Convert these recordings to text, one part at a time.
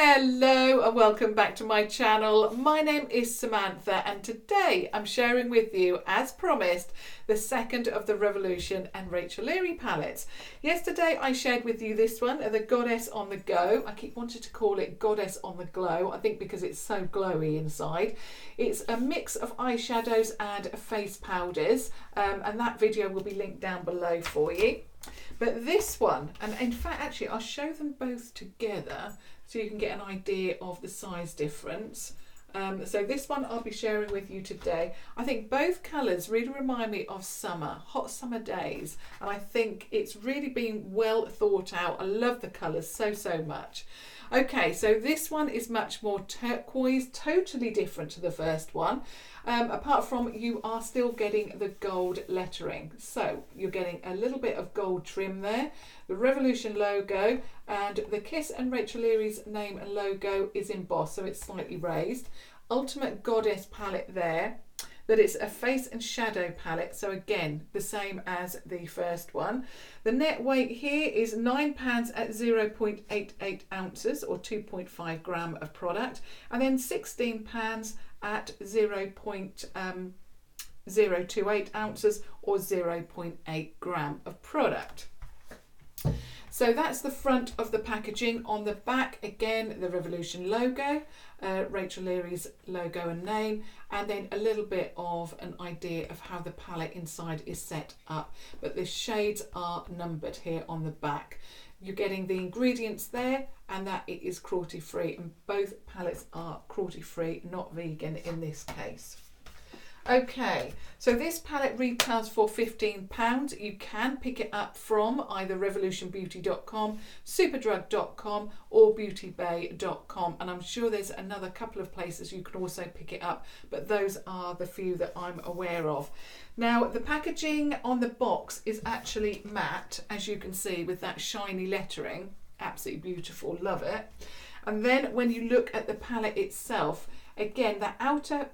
Hello and welcome back to my channel. My name is Samantha and today I'm sharing with you, as promised, the second of the Revolution and Rachel Leary palettes. Yesterday I shared with you this one, the Goddess on the Go. I keep wanting to call it Goddess on the Glow, I think because it's so glowy inside. It's a mix of eyeshadows and face powders, and that video will be linked down below for you. But this one, and in fact actually I'll show them both together so you can get an idea of the size difference. So this one I'll be sharing with you today. I think both colours really remind me of summer, hot summer days, and I think it's really been well thought out. I love the colours so much. Okay, so this one is much more turquoise, totally different to the first one. Apart from you are still getting the gold lettering. So you're getting a little bit of gold trim there, the Revolution logo, and the Kiss and Rachel Leary's name and logo is embossed, so it's slightly raised. Ultimate Goddess palette there. That it's a face and shadow palette, so again the same as the first one. The net weight here is £9 at 0.88 ounces or 2.5 gram of product, and then £16 at 0.028 ounces or 0.8 gram of product. So that's the front of the packaging. On the back, again, the Revolution logo, Rachel Leary's logo and name, and then a little bit of an idea of how the palette inside is set up. But the shades are numbered here on the back. You're getting the ingredients there and that it is cruelty free, and both palettes are cruelty free, not vegan in this case. Okay, so this palette retails for £15. You can pick it up from either revolutionbeauty.com, superdrug.com or beautybay.com, and I'm sure there's another couple of places you can also pick it up, but those are the few that I'm aware of. Now, the packaging on the box is actually matte, as you can see, with that shiny lettering. Absolutely beautiful, love it. And then when you look at the palette itself, again, the outer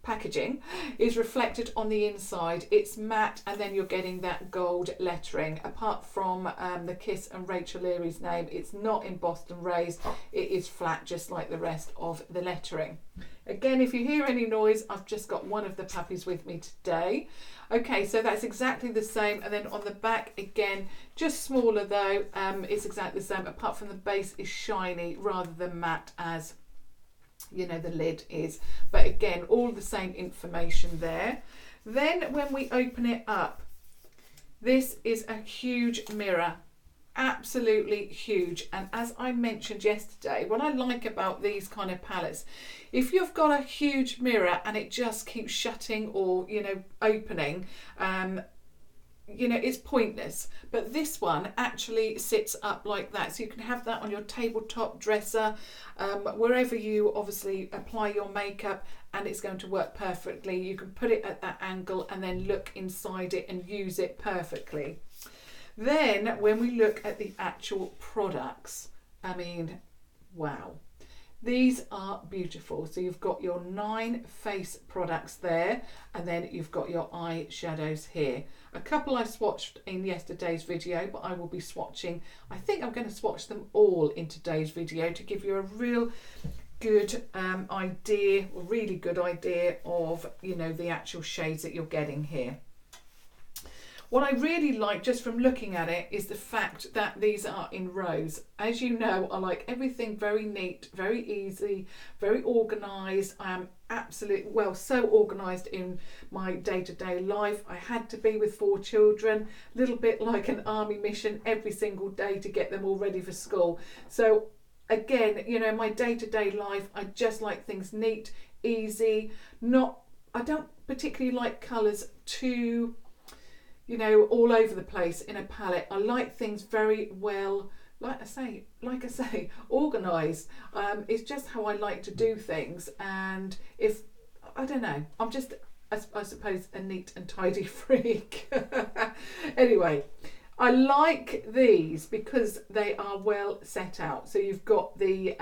packaging is reflected on the inside. It's matte, and then you're getting that gold lettering. Apart from the Kiss and Rachel Leary's name, it's not embossed and raised, it is flat just like the rest of the lettering. Again, if you hear any noise, I've just got one of the puppies with me today. Okay, so that's exactly the same, and then on the back again, just smaller though, it's exactly the same, apart from the base is shiny rather than matte as you know the lid is, but again all the same information there. Then when we open it up, this is a huge mirror, absolutely huge. And as I mentioned yesterday, what I like about these kind of palettes, if you've got a huge mirror and it just keeps shutting or opening, it's pointless. But this one actually sits up like that, so you can have that on your tabletop dresser, wherever you obviously apply your makeup, and it's going to work perfectly. You can put it at that angle and then look inside it and use it perfectly. Then when we look at the actual products, I mean, wow. These are beautiful. So you've got your 9 face products there, and then you've got your eyeshadows here. A couple I swatched in yesterday's video, but I will be swatching, I think I'm going to swatch them all in today's video to give you a real good idea, or really good idea of, the actual shades that you're getting here. What I really like just from looking at it is the fact that these are in rows. As you know, I like everything very neat, very easy, very organised. I am so organised in my day-to-day life. I had to be with 4 children, a little bit like an army mission every single day to get them all ready for school. So again, my day-to-day life, I just like things neat, easy. I don't particularly like colours too all over the place in a palette. I like things very well, like I say, organised. It's just how I like to do things, and I don't know, I'm just, I suppose, a neat and tidy freak. Anyway, I like these because they are well set out. So you've got the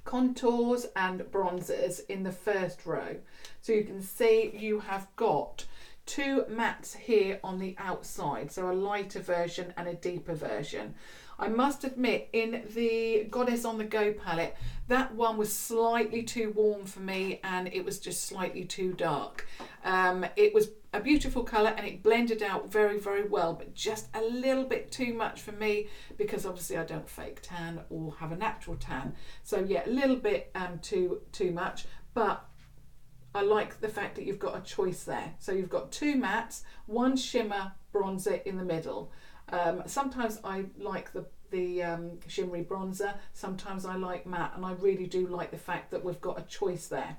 contours and bronzers in the first row. So you can see you have got 2 mattes here on the outside, so a lighter version and a deeper version. I must admit, in the Goddess on the Go palette, that one was slightly too warm for me and it was just slightly too dark. It was a beautiful colour and it blended out very, very well, but just a little bit too much for me because obviously I don't fake tan or have a natural tan. So yeah, a little bit too much, but I like the fact that you've got a choice there. So you've got two mattes, one shimmer bronzer in the middle. Sometimes I like the shimmery bronzer, sometimes I like matte, and I really do like the fact that we've got a choice there.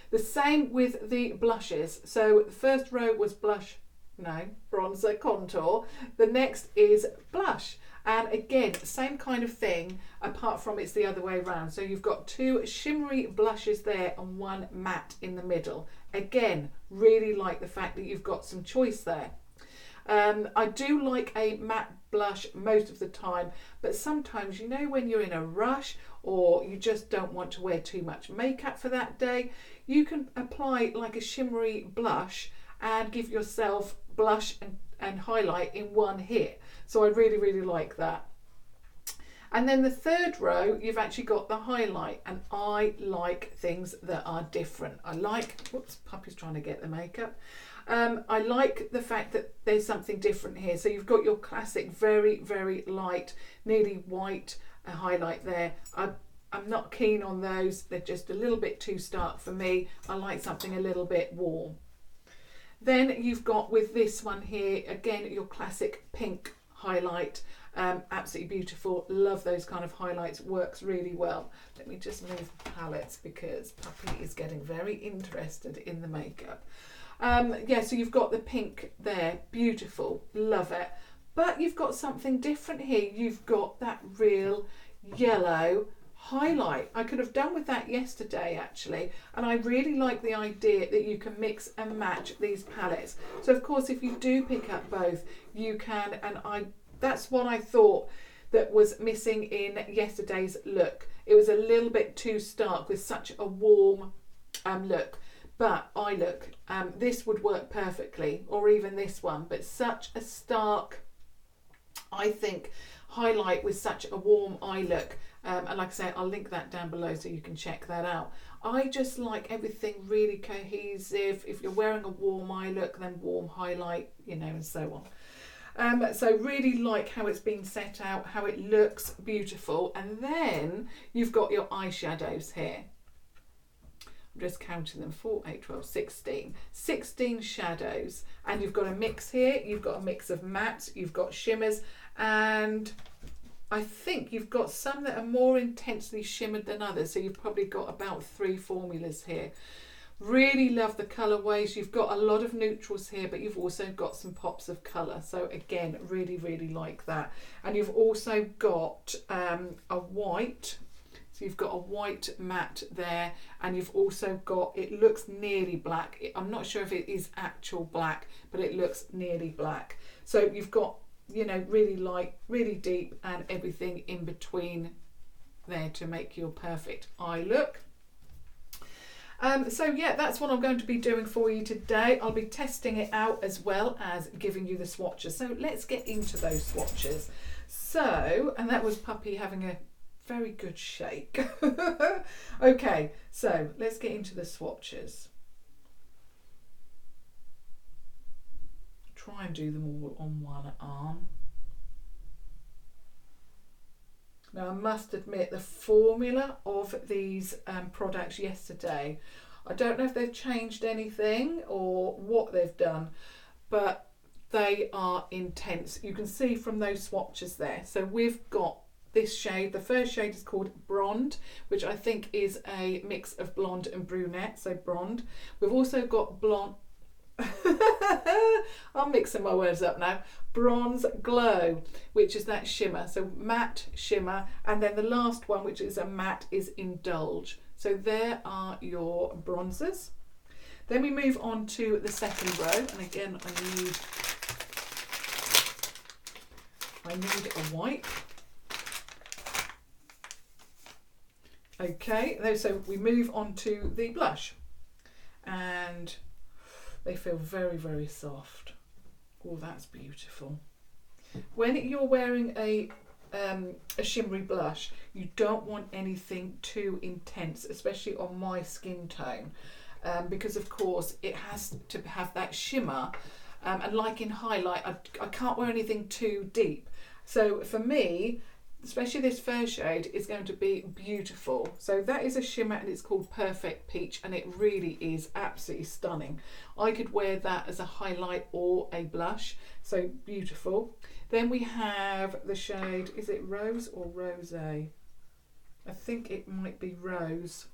The same with the blushes. So the first row was bronzer, contour. The next is blush. And again, same kind of thing, apart from it's the other way around. So you've got two shimmery blushes there and one matte in the middle. Again, really like the fact that you've got some choice there. I do like a matte blush most of the time, but sometimes, you know, when you're in a rush or you just don't want to wear too much makeup for that day, you can apply like a shimmery blush and give yourself blush and highlight in one hit. So I really, really like that. And then the third row, you've actually got the highlight, and I like things that are different. I like, whoops, puppy's trying to get the makeup. I like the fact that there's something different here. So you've got your classic, very, very light, nearly white highlight there. I'm not keen on those. They're just a little bit too stark for me. I like something a little bit warm. Then you've got with this one here, again, your classic pink highlight. Absolutely beautiful. Love those kind of highlights. Works really well. Let me just move palettes because puppy is getting very interested in the makeup. Yeah, so you've got the pink there. Beautiful. Love it. But you've got something different here. You've got that real yellow highlight. I could have done with that yesterday actually, and I really like the idea that you can mix and match these palettes. So of course if you do pick up both you can, and that's what I thought that was missing in yesterday's look. It was a little bit too stark with such a warm look, but this would work perfectly, or even this one, but such a stark, I think, highlight with such a warm eye look. And like I say, I'll link that down below so you can check that out. I just like everything really cohesive. If you're wearing a warm eye look, then warm highlight, you know, and so on. So really like how it's been set out, how it looks beautiful. And then you've got your eyeshadows here. I'm just counting them, 4, 8, 12, 16. 16 shadows. And you've got a mix here. You've got a mix of mattes, you've got shimmers, and I think you've got some that are more intensely shimmered than others. So you've probably got about 3 formulas here. Really love the colourways. You've got a lot of neutrals here, but you've also got some pops of colour. So again, really, really like that. And you've also got a white. So you've got a white matte there, and you've also got, it looks nearly black. I'm not sure if it is actual black, but it looks nearly black. So you've got, you know, really light, really deep, and everything in between there to make your perfect eye look. So yeah, that's what I'm going to be doing for you today. I'll be testing it out as well as giving you the swatches. So let's get into those swatches. So, and that was puppy having a very good shake. Okay, so let's get into the swatches. Try and do them all on one arm. Now I must admit, the formula of these products yesterday, I don't know if they've changed anything or what they've done, but they are intense. You can see from those swatches there. So we've got this shade. The first shade is called Blonde, which I think is a mix of blonde and brunette, so blonde. We've also got blonde. I'm mixing my words up now. Bronze Glow, which is that shimmer, so matte shimmer, and then the last one, which is a matte, is Indulge. So there are your bronzers. Then we move on to the second row, and again I need a wipe. Okay, so we move on to the blush, and they feel very, very soft. Oh, that's beautiful. When you're wearing a a shimmery blush, you don't want anything too intense, especially on my skin tone, because of course it has to have that shimmer, and like in highlight, I can't wear anything too deep. So for me, especially this fur shade is going to be beautiful. So that is a shimmer and it's called Perfect Peach, and it really is absolutely stunning. I could wear that as a highlight or a blush, so beautiful. Then we have the shade, is it Rose or Rosé? I think it might be Rose.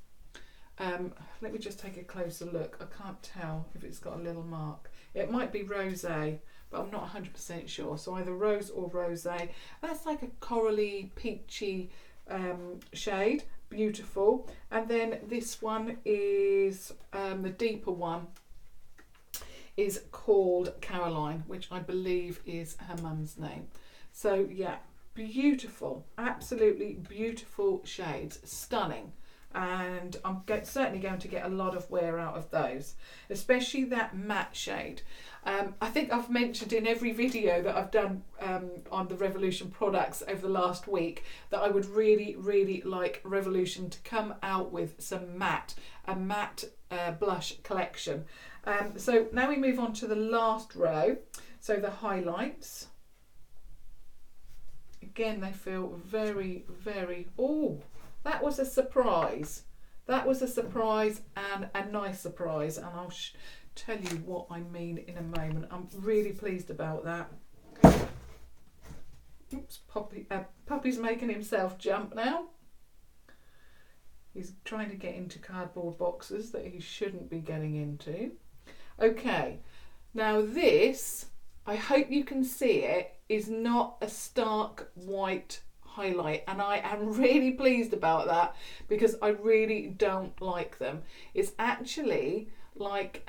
Let me just take a closer look. I can't tell if it's got a little mark. It might be Rosé, but I'm not 100% sure. So either Rose or Rosé. That's like a corally, peachy shade. Beautiful. And then this one is, the deeper one is called Caroline, which I believe is her mum's name. So yeah, beautiful, absolutely beautiful shades, stunning. And I'm certainly going to get a lot of wear out of those, especially that matte shade. I think I've mentioned in every video that I've done on the Revolution products over the last week that I would really like Revolution to come out with a matte blush collection. So now we move on to the last row, so the highlights. Again, they feel very, oh, that was a surprise. That was a surprise, and a nice surprise, and I'll tell you what I mean in a moment. I'm really pleased about that. Oops, Puppy's making himself jump now. He's trying to get into cardboard boxes that he shouldn't be getting into. Okay, now this, I hope you can see it, is not a stark white highlight, and I am really pleased about that because I really don't like them. It's actually like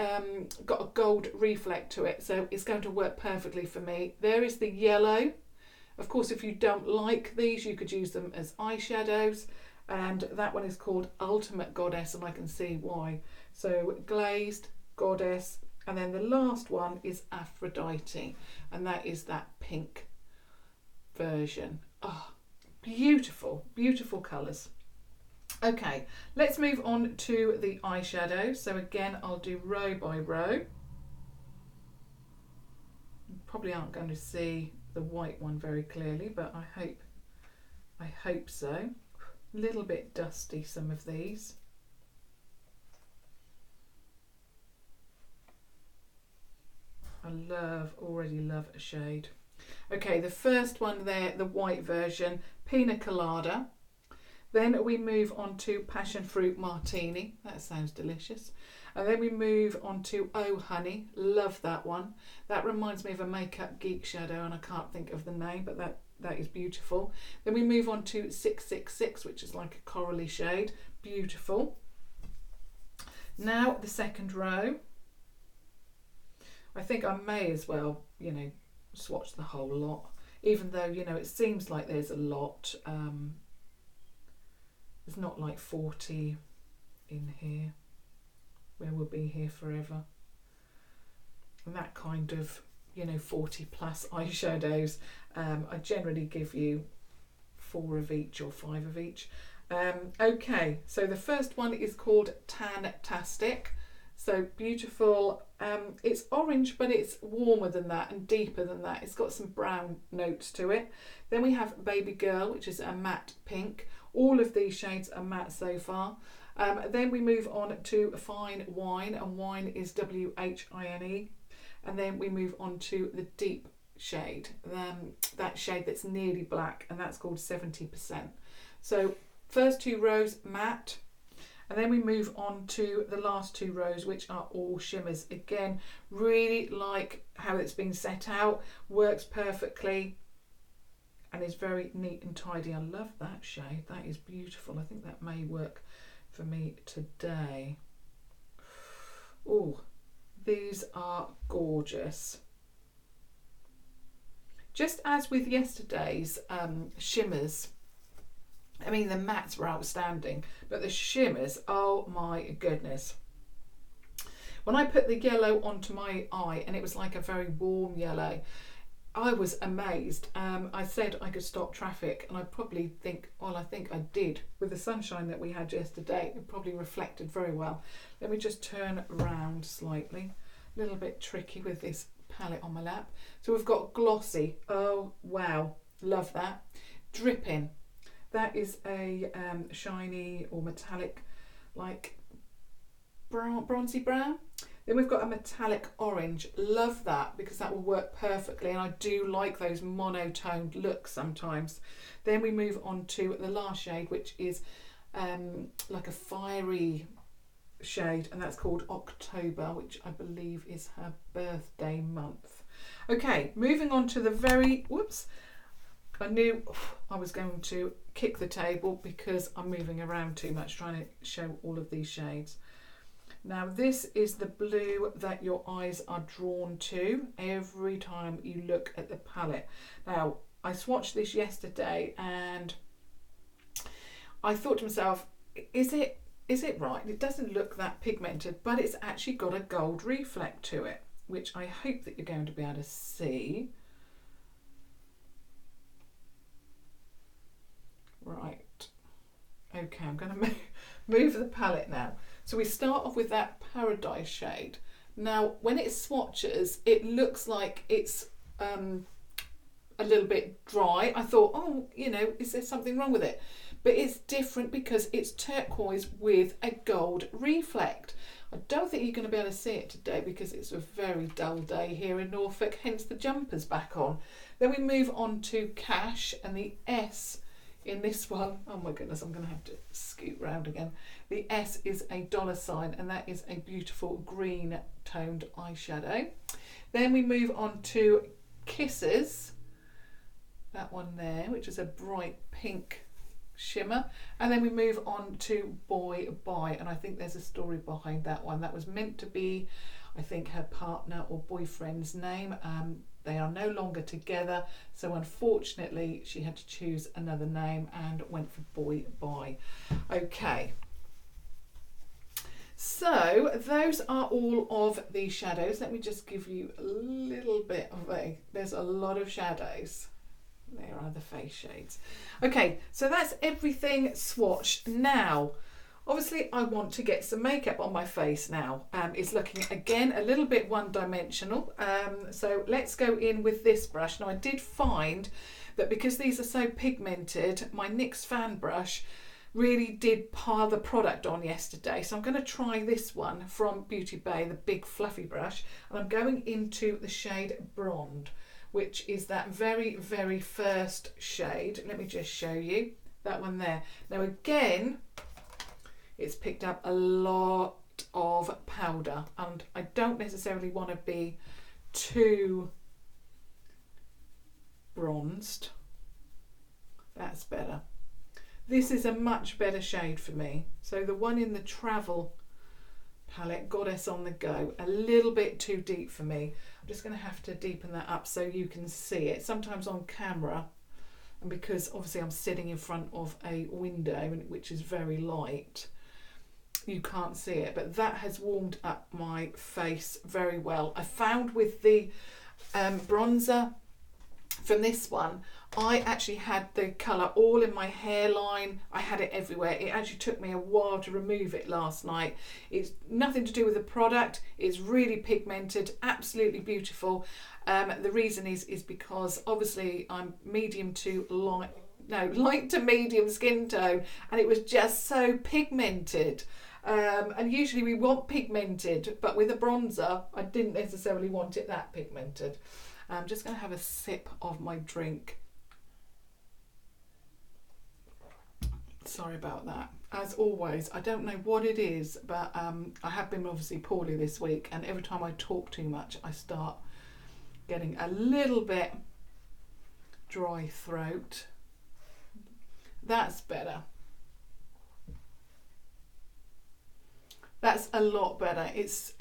got a gold reflect to it, so it's going to work perfectly for me. There is the yellow. Of course, if you don't like these, you could use them as eyeshadows, and that one is called Ultimate Goddess, and I can see why. So glazed, Goddess, and then the last one is Aphrodite, and that is that pink version. Oh, beautiful, beautiful colours. Okay, let's move on to the eyeshadows. So again, I'll do row by row. You probably aren't going to see the white one very clearly, but I hope so. A little bit dusty, some of these. I already love a shade. Okay, the first one there, the white version, Pina Colada. Then we move on to Passionfruit Martini. That sounds delicious. And then we move on to Oh Honey. Love that one. That reminds me of a Makeup Geek shadow, and I can't think of the name, but that is beautiful. Then we move on to 666, which is like a corally shade. Beautiful. Now the second row. I think I may as well, swatch the whole lot, even though, it seems like there's a lot. There's not like 40 in here, where we'll be here forever. And that kind of, 40 plus eyeshadows, I generally give you 4 of each or 5 of each. Okay, so the first one is called Tantastic. So beautiful. It's orange, but it's warmer than that and deeper than that. It's got some brown notes to it. Then we have Baby Girl, which is a matte pink. All of these shades are matte so far. Then we move on to Fine Wine, and wine is WHINE. And then we move on to the deep shade, that shade that's nearly black, and that's called 70%. So first 2 rows matte. And then we move on to the last 2 rows, which are all shimmers. Again, really like how it's been set out, works perfectly, and is very neat and tidy. I love that shade. That is beautiful. I think that may work for me today. Oh, these are gorgeous. Just as with yesterday's shimmers, I mean, the mattes were outstanding, but the shimmers, oh my goodness. When I put the yellow onto my eye, and it was like a very warm yellow, I was amazed. I said I could stop traffic, and I probably think, well, I think I did. With the sunshine that we had yesterday, it probably reflected very well. Let me just turn around slightly. A little bit tricky with this palette on my lap. So we've got glossy. Oh, wow. Love that. Dripping. That is a shiny or metallic, like brown, bronzy brown. Then we've got a metallic orange. Love that because that will work perfectly, and I do like those monotoned looks sometimes. Then we move on to the last shade, which is like a fiery shade, and that's called October, which I believe is her birthday month. Okay, moving on to the very, whoops, I knew I was going to kick the table because I'm moving around too much trying to show all of these shades. Now this is the blue that your eyes are drawn to every time you look at the palette. Now I swatched this yesterday and I thought to myself, is it right? It doesn't look that pigmented, but it's actually got a gold reflect to it, which I hope that you're going to be able to see. Right, okay, I'm going to move the palette now. So we start off with that Paradise shade. Now, when it swatches, it looks like it's a little bit dry. I thought, oh, you know, is there something wrong with it? But it's different because it's turquoise with a gold reflect. I don't think you're going to be able to see it today because it's a very dull day here in Norfolk, hence the jumper's back on. Then we move on to Cash, and the S in this one, oh my goodness, I'm going to have to scoot round again. The S is a $, and that is a beautiful green toned eyeshadow. Then we move on to Kisses, that one there, which is a bright pink shimmer. And then we move on to Boy Bye, and I think there's a story behind that one. That was meant to be, I think, her partner or boyfriend's name. They are no longer together, so unfortunately she had to choose another name and went for Boy Bye. Okay, so those are all of the shadows. Let me just give you a little bit of there's a lot of shadows. There are the face shades. Okay, so that's everything swatched. Now, obviously I want to get some makeup on my face now. It's looking, again, a little bit one-dimensional. So let's go in with this brush. Now I did find that because these are so pigmented, my NYX fan brush really did pile the product on yesterday. So I'm going to try this one from Beauty Bay, the big fluffy brush. And I'm going into the shade Blonde, which is that very, very first shade. Let me just show you that one there. Now again, it's picked up a lot of powder, and I don't necessarily want to be too bronzed. That's better. This is a much better shade for me. So the one in the Travel palette, Goddess on the Go, a little bit too deep for me. I'm just going to have to deepen that up so you can see it. Sometimes on camera, and because obviously I'm sitting in front of a window which is very light, you can't see it, but that has warmed up my face very well. I found with the bronzer from this one, I actually had the colour all in my hairline. I had it everywhere. It actually took me a while to remove it last night. It's nothing to do with the product. It's really pigmented, absolutely beautiful. The reason is because obviously I'm light to medium skin tone, and it was just so pigmented. And usually we want pigmented, but with a bronzer, I didn't necessarily want it that pigmented. I'm just going to have a sip of my drink. Sorry about that. As always, I don't know what it is, but I have been obviously poorly this week, and every time I talk too much, I start getting a little bit dry throat. That's better. That's a lot better. It's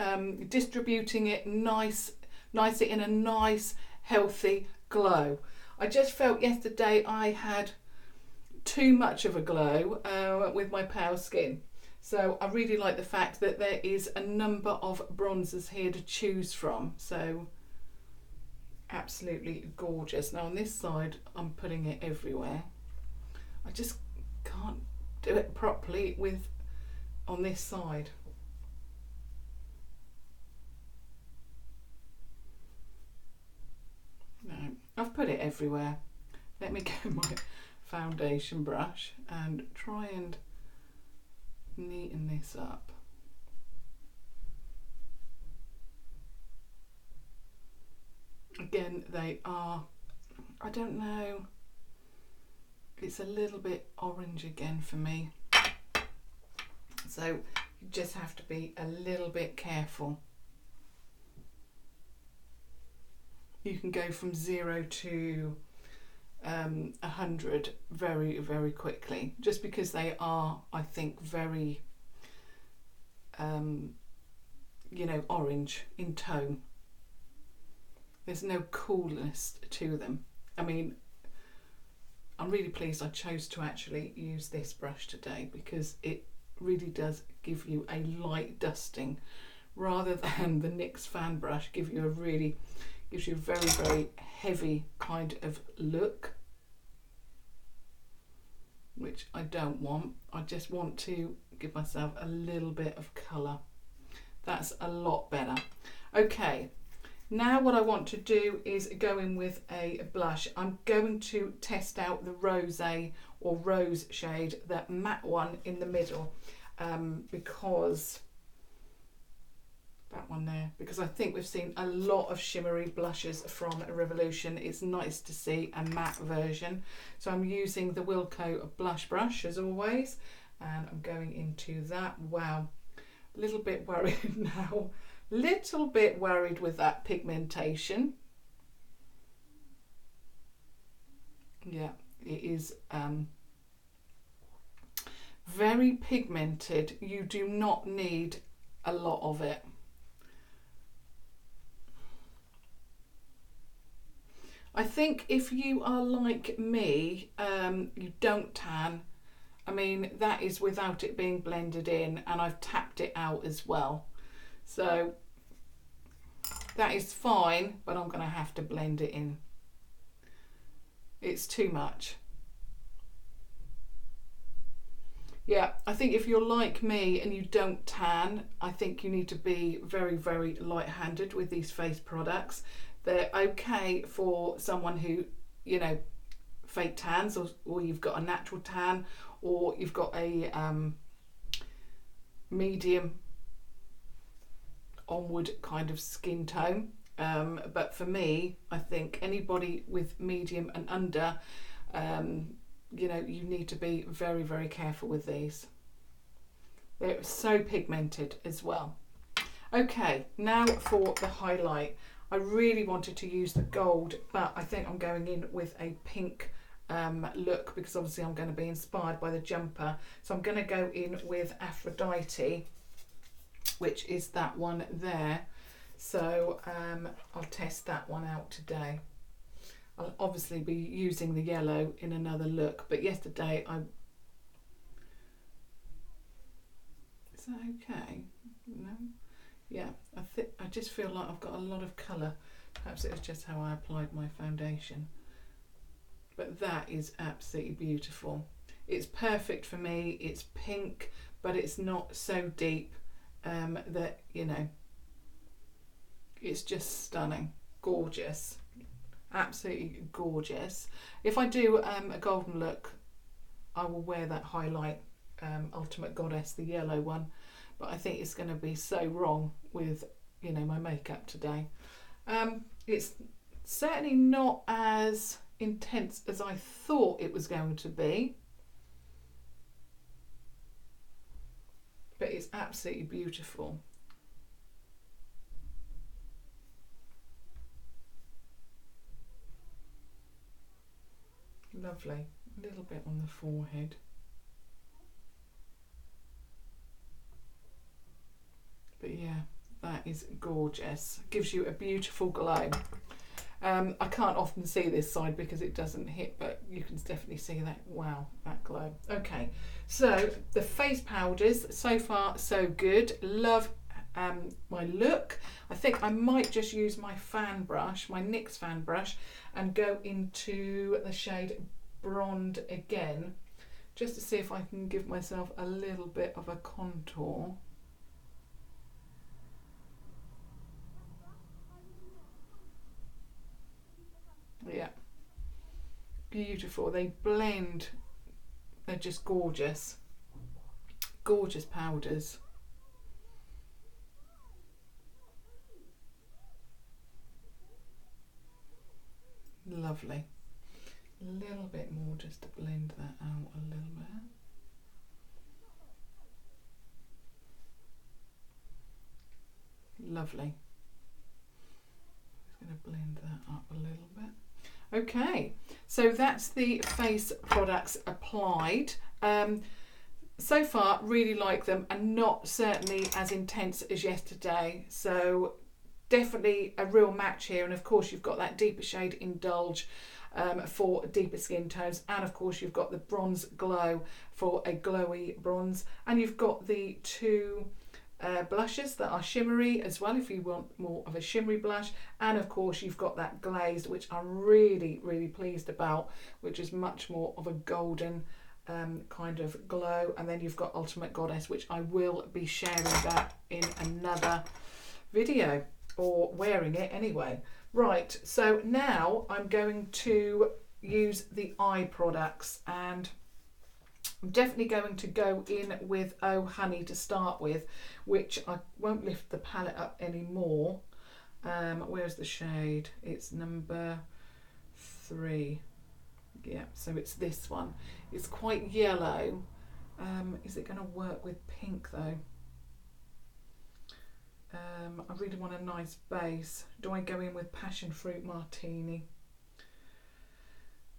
distributing it nicely in a nice, healthy glow. I just felt yesterday I had too much of a glow with my pale skin. So I really like the fact that there is a number of bronzers here to choose from. So absolutely gorgeous. Now on this side I'm putting it everywhere. I just can't do it properly with on this side. No, I've put it everywhere. Let me get my foundation brush and try and neaten this up. Again, they are, I don't know, it's a little bit orange again for me. So you just have to be a little bit careful. You can go from 0 to 100 very, very quickly, just because they are, I think, very, you know, orange in tone. There's no coolness to them. I mean, I'm really pleased I chose to actually use this brush today, because it really does give you a light dusting, rather than the NYX fan brush gives you a very, very heavy kind of look, which I don't want. I just want to give myself a little bit of colour. That's a lot better. Okay, now what I want to do is go in with a blush. I'm going to test out the rosé or rose shade, that matte one in the middle, because that one there, because I think we've seen a lot of shimmery blushes from Revolution. It's nice to see a matte version. So I'm using the Wilko blush brush as always, and I'm going into that. Wow, a little bit worried now, little bit worried with that pigmentation. Yeah, it is very pigmented. You do not need a lot of it. I think if you are like me, you don't tan. I mean, that is without it being blended in, and I've tapped it out as well. So that is fine, but I'm going to have to blend it in. It's too much. Yeah, I think if you're like me and you don't tan, I think you need to be very, very light-handed with these face products. They're okay for someone who, you know, fake tans, or you've got a natural tan, or you've got a medium onward kind of skin tone. But for me, I think anybody with medium and under, you know, you need to be very, very careful with these. They're so pigmented as well. Okay, now for the highlight. I really wanted to use the gold, but I think I'm going in with a pink look, because obviously I'm going to be inspired by the jumper. So I'm going to go in with Aphrodite, which is that one there. So I'll test that one out today. I'll obviously be using the yellow in another look, but yesterday is that okay? No? Yeah, I just feel like I've got a lot of colour. Perhaps it was just how I applied my foundation. But that is absolutely beautiful. It's perfect for me. It's pink, but it's not so deep that, you know, it's just stunning. Gorgeous. Absolutely gorgeous. If I do a golden look, I will wear that highlight Ultimate Goddess, the yellow one. But I think it's going to be so wrong with, you know, my makeup today. It's certainly not as intense as I thought it was going to be, but it's absolutely beautiful. Lovely. A little bit on the forehead. But yeah, that is gorgeous. Gives you a beautiful glow. I can't often see this side because it doesn't hit, but you can definitely see that. Wow, that glow. Okay, so the face powders, so far so good. Love my look. I think I might just use my fan brush, my NYX fan brush, and go into the shade Blonde again, just to see if I can give myself a little bit of a contour. Yeah, beautiful. They blend. They're just gorgeous. Gorgeous powders. Lovely. A little bit more just to blend that out a little bit. Lovely. Just going to blend that up a little bit. Okay, so that's the face products applied. So far, really like them, and not certainly as intense as yesterday. So definitely a real match here. And of course, you've got that deeper shade Indulge for deeper skin tones, and of course you've got the Bronze Glow for a glowy bronze, and you've got the two blushes that are shimmery as well if you want more of a shimmery blush, and of course you've got that glazed, which I'm really pleased about, which is much more of a golden kind of glow. And then you've got Ultimate Goddess, which I will be sharing that in another video, or wearing it anyway. Right, so now I'm going to use the eye products, and I'm definitely going to go in with Oh Honey to start with, which I won't lift the palette up anymore. Where's the shade? It's number 3. Yeah, so it's this one. It's quite yellow. Is it going to work with pink though? I really want a nice base. Do I go in with Passionfruit Martini?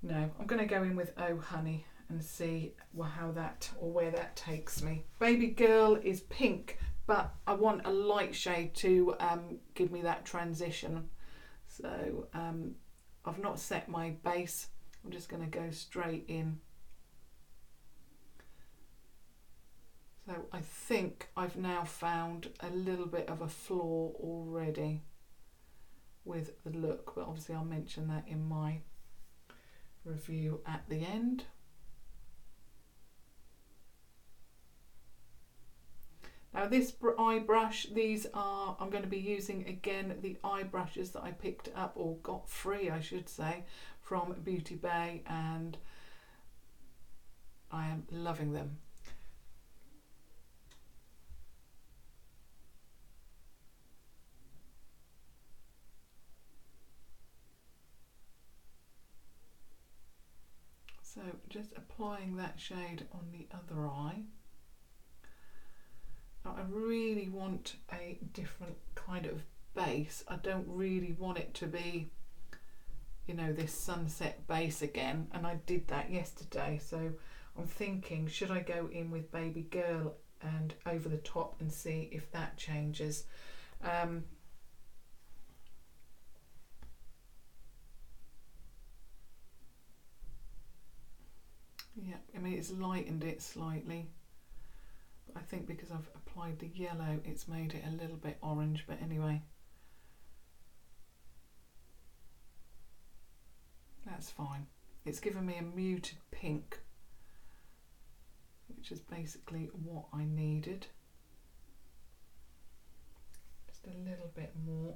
No, I'm going to go in with Oh Honey and see how that, or where that takes me. Baby Girl is pink, but I want a light shade to give me that transition. So I've not set my base. I'm just going to go straight in. So I think I've now found a little bit of a flaw already with the look, but obviously I'll mention that in my review at the end. Now this eye brush, these are, I'm going to be using again the eye brushes that I picked up, or got free I should say, from Beauty Bay, and I am loving them. So just applying that shade on the other eye. Now I really want a different kind of base. I don't really want it to be, you know, this sunset base again, and I did that yesterday. So I'm thinking, should I go in with Baby Girl and over the top and see if that changes? Yeah, I mean it's lightened it slightly, but I think because I've applied the yellow it's made it a little bit orange, but anyway, that's fine. It's given me a muted pink, which is basically what I needed. Just a little bit more.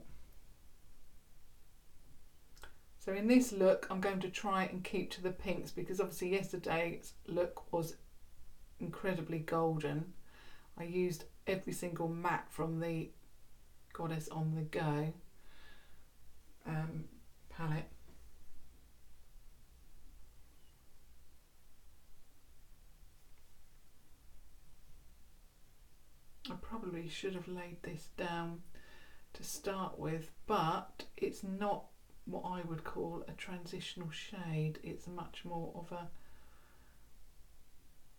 So in this look, I'm going to try and keep to the pinks, because obviously yesterday's look was incredibly golden. I used every single matte from the Goddess on the Go palette. I probably should have laid this down to start with, but it's not what I would call a transitional shade. It's much more of a,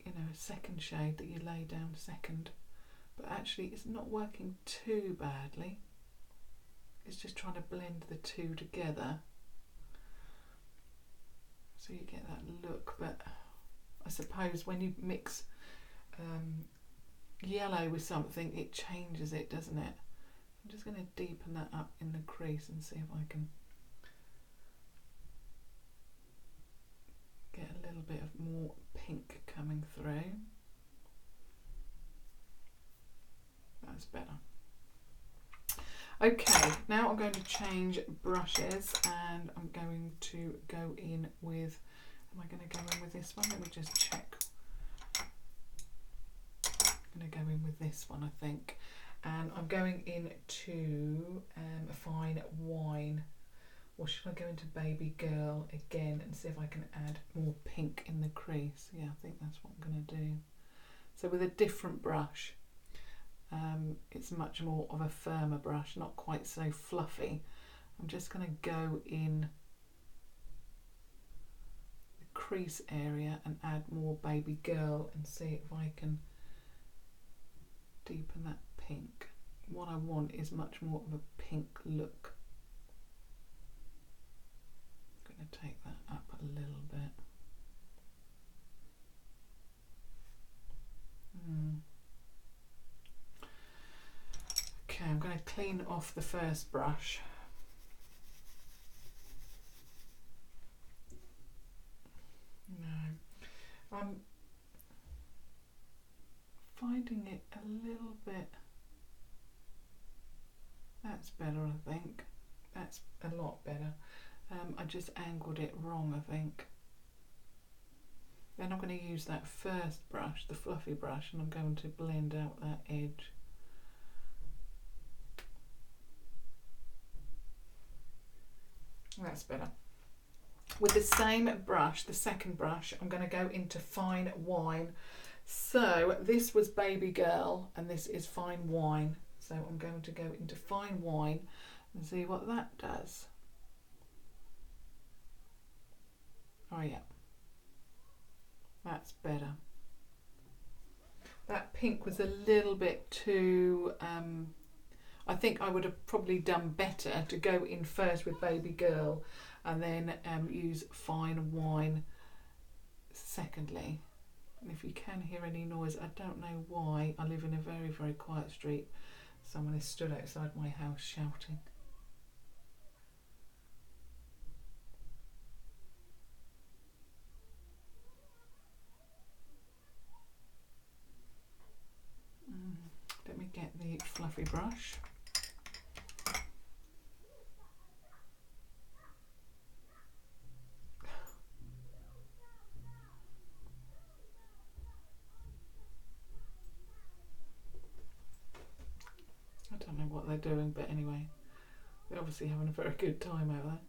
you know, a second shade that you lay down second, but actually it's not working too badly. It's just trying to blend the two together so you get that look. But I suppose when you mix yellow with something, it changes it, doesn't it? I'm just going to deepen that up in the crease and see if I can get a little bit of more pink coming through. That's better. Okay, now I'm going to change brushes and I'm going to go in with, am I going to go in with this one? Let me just check. I'm going to go in with this one, I think. And I'm going into a fine wine. Or should I go into baby girl again and see if I can add more pink in the crease? Yeah, I think that's what I'm going to do. So with a different brush, it's much more of a firmer brush, not quite so fluffy. I'm just going to go in the crease area and add more baby girl and see if I can deepen that pink. What I want is much more of a pink look. I'm going to take that up a little bit. Okay, I'm going to clean off the first brush. No, I'm finding it a little bit. That's better, I think. That's a lot better. I just angled it wrong, I think. Then I'm going to use that first brush, the fluffy brush, and I'm going to blend out that edge. That's better. With the same brush, the second brush, I'm going to go into fine wine. So this was baby girl and this is fine wine. So I'm going to go into fine wine and see what that does. Oh yeah, that's better. That pink was a little bit too, I think I would have probably done better to go in first with baby girl and then use fine wine secondly. And if you can hear any noise, I don't know why. I live in a very, very quiet street. Someone has stood outside my house shouting. Let me get the fluffy brush. I don't know what they're doing, but anyway, they're obviously having a very good time out there.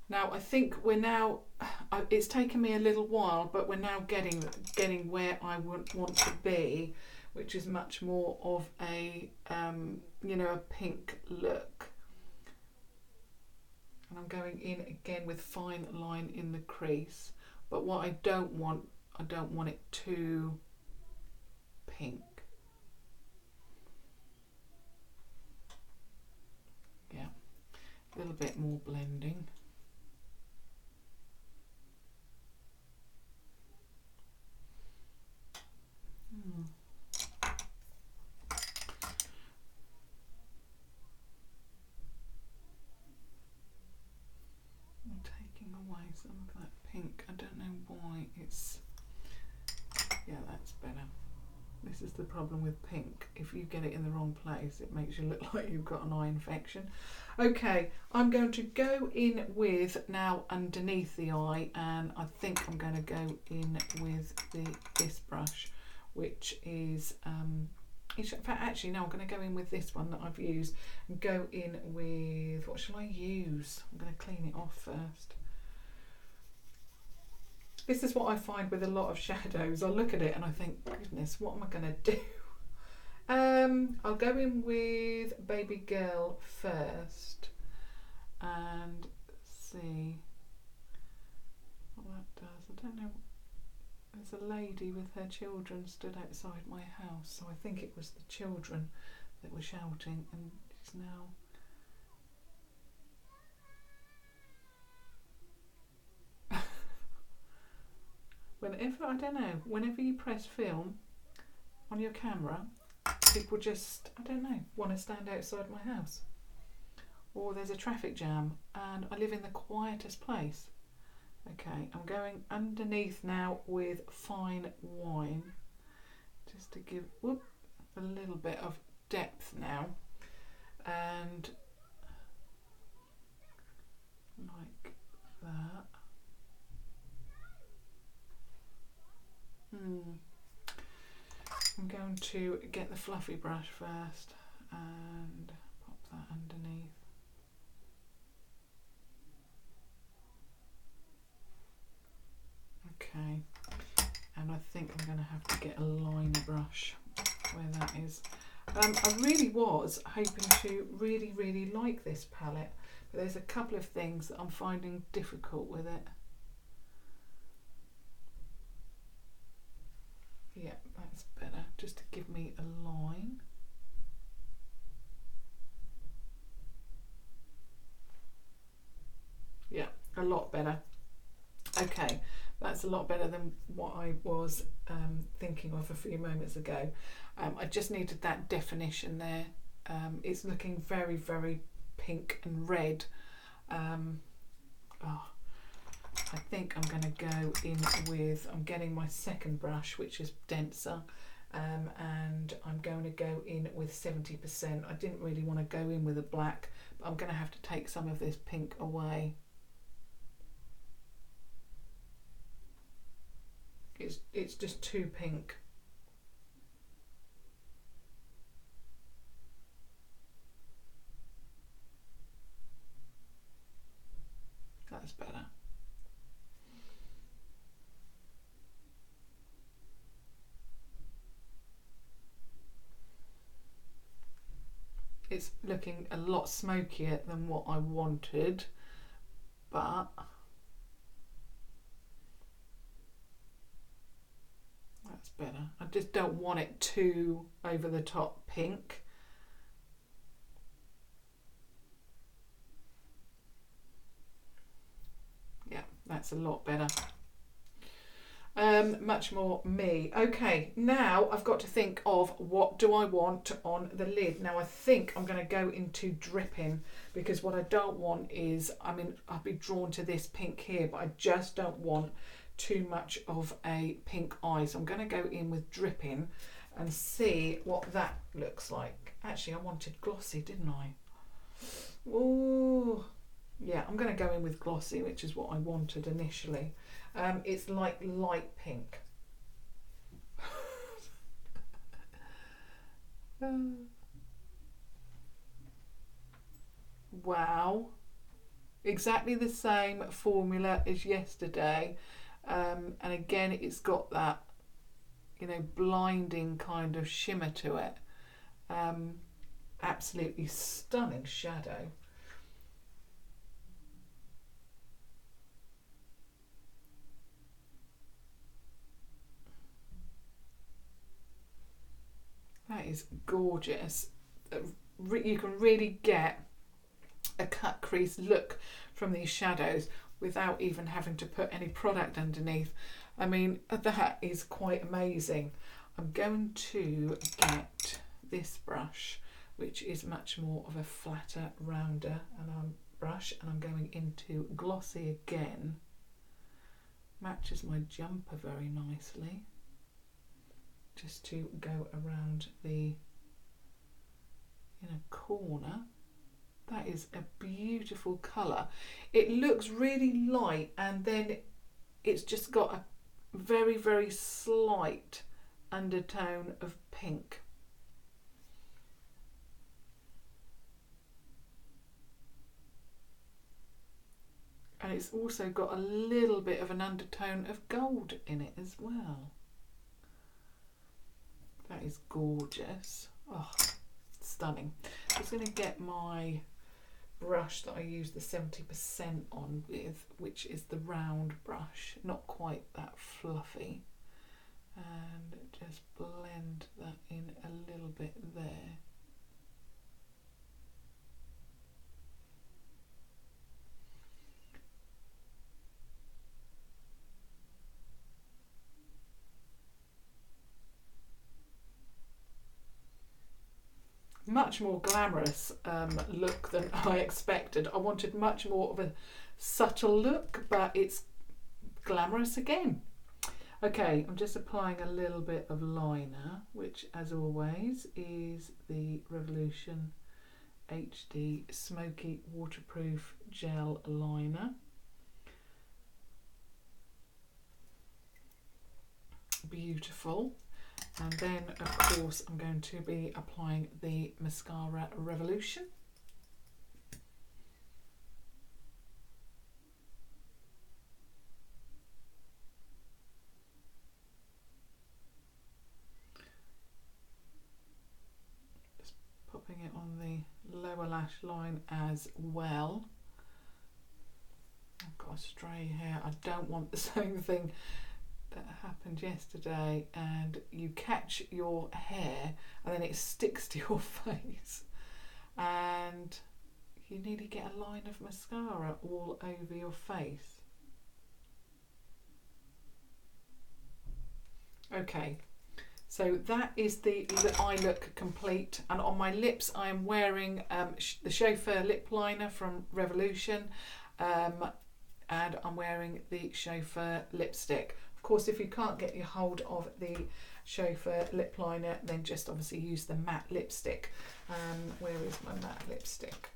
Now I think we're now, it's taken me a little while, but we're now getting where I want to be, which is much more of a, you know, a pink look. And I'm going in again with fine line in the crease, but what I don't want it too pink. Yeah, a little bit more blending. I'm taking away some of that pink. I don't know why it's, yeah, that's better. This is the problem with pink. If you get it in the wrong place, it makes you look like you've got an eye infection. Okay, I'm going to go in with now underneath the eye, and I think I'm going to go in with this brush, which is, in fact, actually, no, I'm going to go in with this one that I've used and go in with, what shall I use? I'm going to clean it off first. This is what I find with a lot of shadows. I look at it and I think, goodness, what am I going to do? I'll go in with Baby Girl first and see what that does. I don't know. There's a lady with her children stood outside my house, so I think it was the children that were shouting, and she's now... Whenever, I don't know, whenever you press film on your camera, people just, I don't know, want to stand outside my house. Or there's a traffic jam and I live in the quietest place. Okay, I'm going underneath now with fine wine, just to give a little bit of depth now. And like that. I'm going to get the fluffy brush first and pop that underneath. Okay, and I think I'm going to have to get a liner brush where that is. I really was hoping to really like this palette, but there's a couple of things that I'm finding difficult with it. Yeah, that's better, just to give me a line. Yeah, a lot better. Okay, that's a lot better than what I was thinking of a few moments ago. I just needed that definition there. It's looking very pink and red. I think I'm going to go in with, I'm getting my second brush, which is denser, and I'm going to go in with 70%. I didn't really want to go in with a black, but I'm going to have to take some of this pink away. It's just too pink. That's better. It's looking a lot smokier than what I wanted, but that's better. I just don't want it too over the top pink. Yeah, that's a lot better. Much more me. Okay, now I've got to think of what do I want on the lid. Now I think I'm going to go into dripping, because what I don't want is, I mean, I'll be drawn to this pink here, but I just don't want too much of a pink eye. So I'm going to go in with dripping and see what that looks like. Actually, I wanted glossy, didn't I? Oh, yeah, I'm going to go in with glossy, which is what I wanted initially. It's like light pink. Wow, exactly the same formula as yesterday, and again it's got that, you know, blinding kind of shimmer to it. Absolutely stunning shadow. That is gorgeous. You can really get a cut crease look from these shadows without even having to put any product underneath. I mean, that is quite amazing. I'm going to get this brush, which is much more of a flatter, rounder brush, and I'm going into glossy again. Matches my jumper very nicely. Just to go around the inner corner. That is a beautiful colour. It looks really light, and then it's just got a very slight undertone of pink. And it's also got a little bit of an undertone of gold in it as well. That is gorgeous. Oh, stunning. I'm just going to get my brush that I use the 70% on with, which is the round brush, not quite that fluffy, and just blend that in a little bit there. much more glamorous look than I expected. I wanted much more of a subtle look, but it's glamorous again. Okay, I'm just applying a little bit of liner, which as always is the Revolution HD Smoky Waterproof Gel Liner. Beautiful. And then of course I'm going to be applying the Mascara Revolution. Just popping it on the lower lash line as well. I've got a stray hair. I don't want the same thing that happened yesterday, and you catch your hair and then it sticks to your face and you nearly get a line of mascara all over your face. Okay, so that is the eye look complete, and on my lips I am wearing the Chauffeur lip liner from Revolution, and I'm wearing the Chauffeur lipstick. Of course, if you can't get your hold of the Chauffeur lip liner, then just obviously use the matte lipstick. Where is my matte lipstick?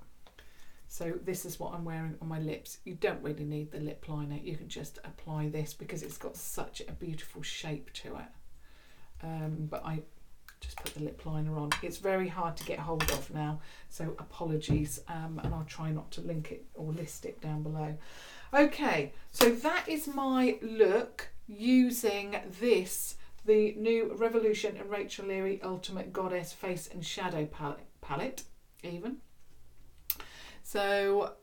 So this is what I'm wearing on my lips. You don't really need the lip liner. You can just apply this because it's got such a beautiful shape to it. But I just put the lip liner on. It's very hard to get hold of now, so apologies, and I'll try not to link it or list it down below. Okay, so that is my look using this, the new Revolution and Rachel Leary Ultimate Goddess Face and Shadow palette even. So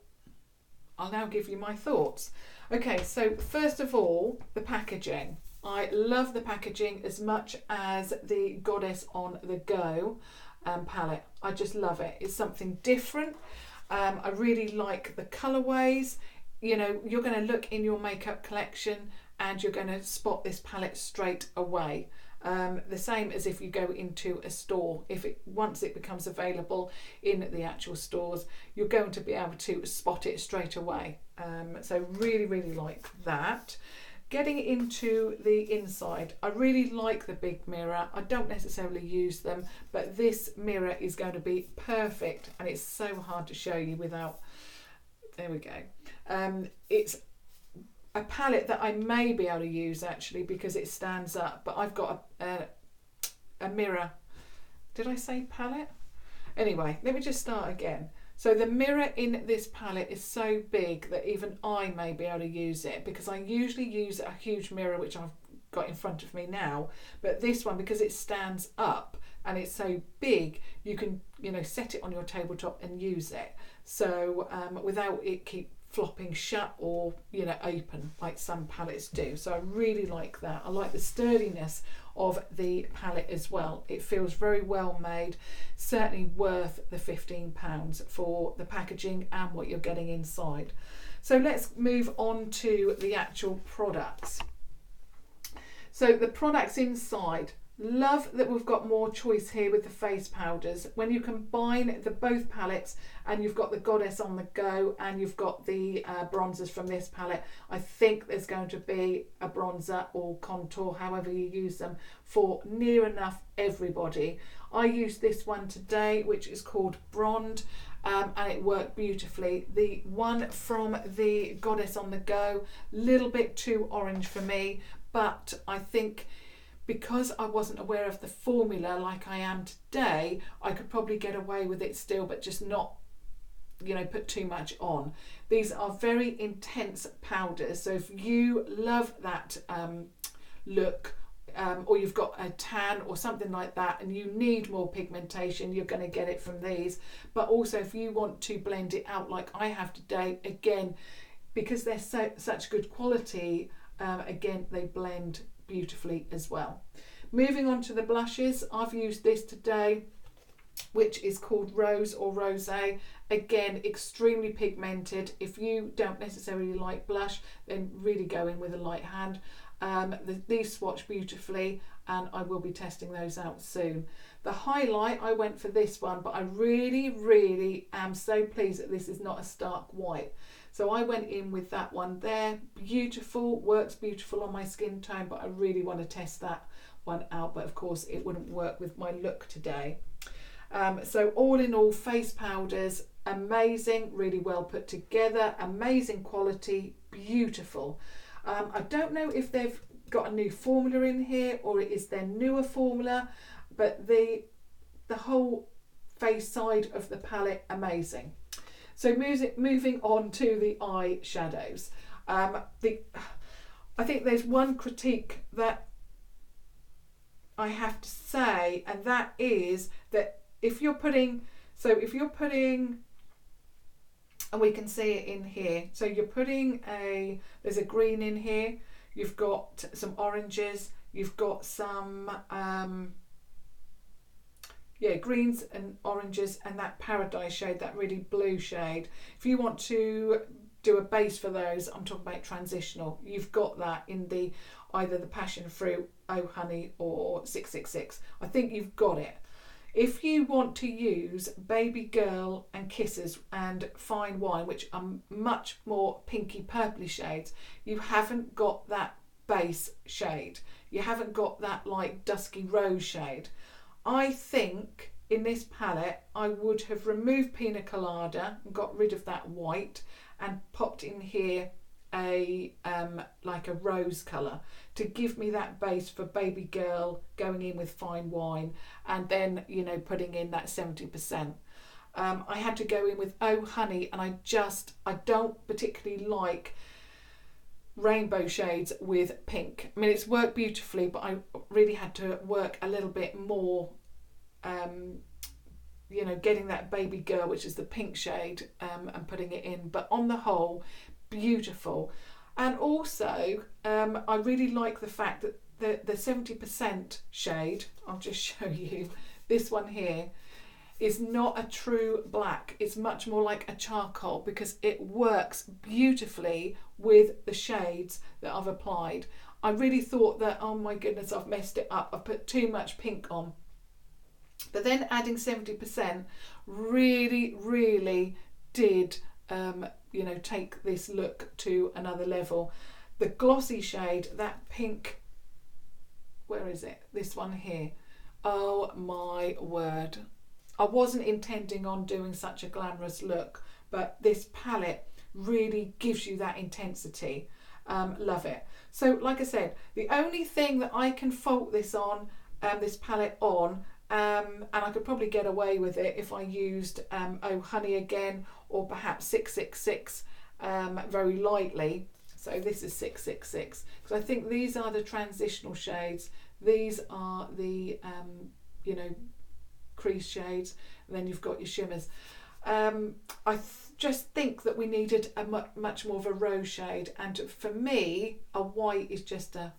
I'll now give you my thoughts. Okay, so first of all, the packaging. I love the packaging as much as the Goddess on the Go palette. I just love it. It's something different. I really like the colourways. You know, you're going to look in your makeup collection and you're going to spot this palette straight away. The same as if you go into a store. Once it becomes available in the actual stores, you're going to be able to spot it straight away. So really, really like that. Getting into the inside, I really like the big mirror. I don't necessarily use them, but this mirror is going to be perfect, and it's so hard to show you without. There we go. It's a palette that I may be able to use actually because it stands up, but I've got a mirror. Did I say palette? Anyway, let me just start again. So the mirror in this palette is so big that even I may be able to use it, because I usually use a huge mirror which I've got in front of me now, but this one, because it stands up and it's so big, you can, you know, set it on your tabletop and use it. So without it keep flopping shut or, you know, open like some palettes do. So I really like that. I like the sturdiness of the palette as well. It feels very well made, certainly worth the £15 for the packaging and what you're getting inside. So let's move on to the actual products. So the products inside, love that we've got more choice here with the face powders. When you combine the both palettes and you've got the Goddess on the Go and you've got the bronzers from this palette, I think there's going to be a bronzer or contour, however you use them, for near enough everybody. I used this one today, which is called Brond, and it worked beautifully. The one from the Goddess on the Go, little bit too orange for me, but I think because I wasn't aware of the formula like I am today, I could probably get away with it still, but just not, you know, put too much on. These are very intense powders, so if you love that look, or you've got a tan or something like that and you need more pigmentation, you're going to get it from these. But also if you want to blend it out like I have today, again, because they're such good quality, again, they blend beautifully as well. Moving on to the blushes, I've used this today, which is called Rose or Rosé. Again, extremely pigmented. If you don't necessarily like blush, then really go in with a light hand. These swatch beautifully, and I will be testing those out soon. The highlight, I went for this one, but I really am so pleased that this is not a stark white. So I went in with that one there. Beautiful, works beautiful on my skin tone, but I really want to test that one out. But of course it wouldn't work with my look today. So all in all, face powders, amazing, really well put together, amazing quality, beautiful. I don't know if they've got a new formula in here or it is their newer formula, but the whole face side of the palette, amazing. So moving on to the eyeshadows. I think there's one critique that I have to say, and that is that if you're putting, and we can see it in here, so you're putting there's a green in here, you've got some oranges, you've got some greens and oranges, and that paradise shade, that really blue shade. If you want to do a base for those, I'm talking about transitional, you've got that in either the Passionfruit, Oh Honey, or 666. I think you've got it. If you want to use Baby Girl and Kisses and Fine Wine, which are much more pinky purpley shades, you haven't got that base shade. You haven't got that like dusky rose shade. I think in this palette I would have removed Pina Colada and got rid of that white and popped in here like a rose colour to give me that base for Baby Girl, going in with Fine Wine, and then putting in that 70%. I had to go in with Oh Honey, and I don't particularly like rainbow shades with pink. I mean, it's worked beautifully, but I really had to work a little bit more getting that Baby Girl, which is the pink shade, and putting it in. But on the whole, beautiful. And also I really like the fact that the 70% shade, I'll just show you, this one here is not a true black, it's much more like a charcoal, because it works beautifully with the shades that I've applied. I really thought that, oh my goodness, I've messed it up, I've put too much pink on. But then adding 70% really did take this look to another level. The glossy shade, that pink, where is it? This one here. Oh my word. I wasn't intending on doing such a glamorous look, but this palette really gives you that intensity. Love it. So like I said, the only thing that I can fault this on, this palette on, and I could probably get away with it if I used Oh Honey again, or perhaps 666 very lightly. So this is 666, because I think these are the transitional shades. These are the crease shades, and then you've got your shimmers. Just think that we needed a much more of a rose shade, and for me a white is just a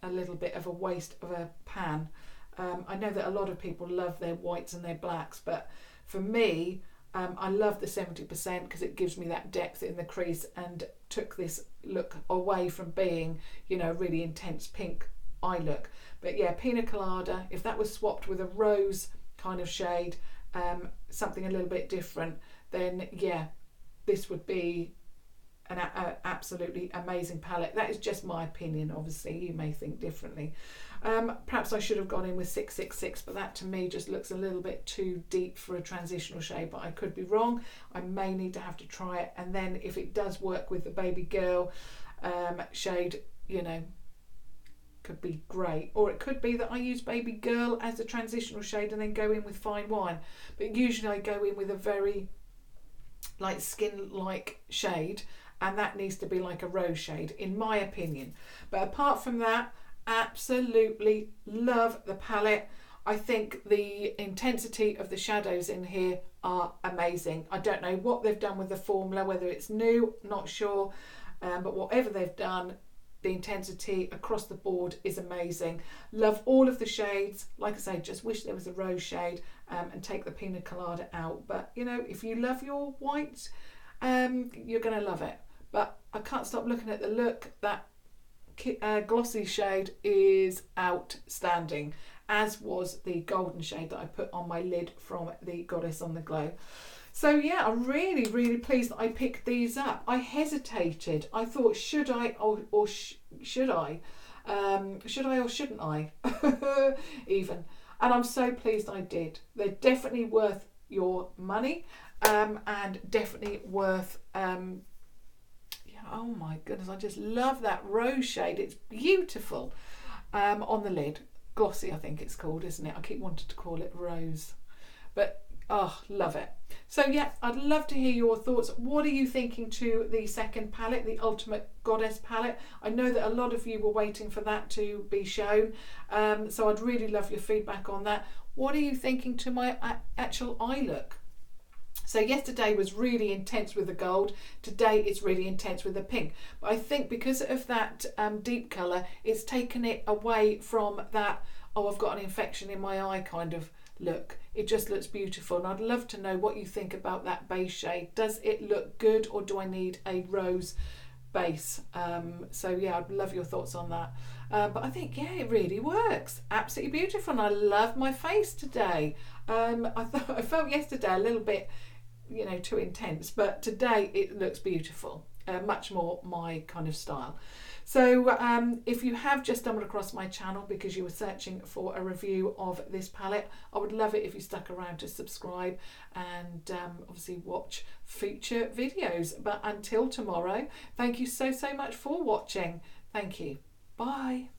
little bit of a waste of a pan. I know that a lot of people love their whites and their blacks, but for me, I love the 70% because it gives me that depth in the crease and took this look away from being, really intense pink eye look. But yeah, Pina Colada, if that was swapped with a rose kind of shade, something a little bit different, then yeah, this would be an absolutely amazing palette. That is just my opinion, obviously you may think differently. Perhaps I should have gone in with 666, but that to me just looks a little bit too deep for a transitional shade, but I could be wrong. I may need to have to try it, and then if it does work with the Baby Girl shade, could be great. Or it could be that I use Baby Girl as a transitional shade and then go in with Fine Wine, but usually I go in with a very like skin-like shade, and that needs to be like a rose shade in my opinion. But apart from that, absolutely love the palette. I think the intensity of the shadows in here are amazing. I don't know what they've done with the formula, whether it's new, not sure, but whatever they've done, the intensity across the board is amazing. Love all of the shades. Like I say, just wish there was a rose shade, and take the Pina Colada out. But if you love your white, you're going to love it. But I can't stop looking at the look. That glossy shade is outstanding, as was the golden shade that I put on my lid from the Goddess on the Glow. So yeah, I'm really, really pleased that I picked these up. I hesitated. I thought, should I or should I? Should I or shouldn't I? Even. And I'm so pleased I did. They're definitely worth your money, and definitely worth... oh my goodness, I just love that rose shade. It's beautiful on the lid. Glossy, I think it's called, isn't it? I keep wanting to call it rose. But, oh, love it. So, yeah, I'd love to hear your thoughts. What are you thinking to the second palette, the Ultimate Goddess palette? I know that a lot of you were waiting for that to be shown. So I'd really love your feedback on that. What are you thinking to my actual eye look? So yesterday was really intense with the gold. Today it's really intense with the pink. But I think because of that deep colour, it's taken it away from that, oh, I've got an infection in my eye kind of look. It just looks beautiful. And I'd love to know what you think about that base shade. Does it look good, or do I need a rose base? So yeah, I'd love your thoughts on that. But I think, yeah, it really works. Absolutely beautiful. And I love my face today. I felt yesterday a little bit, you know, too intense, but today it looks beautiful, much more my kind of style. So if you have just stumbled across my channel because you were searching for a review of this palette, I would love it if you stuck around to subscribe and obviously watch future videos. But until tomorrow, thank you so much for watching. Thank you. Bye.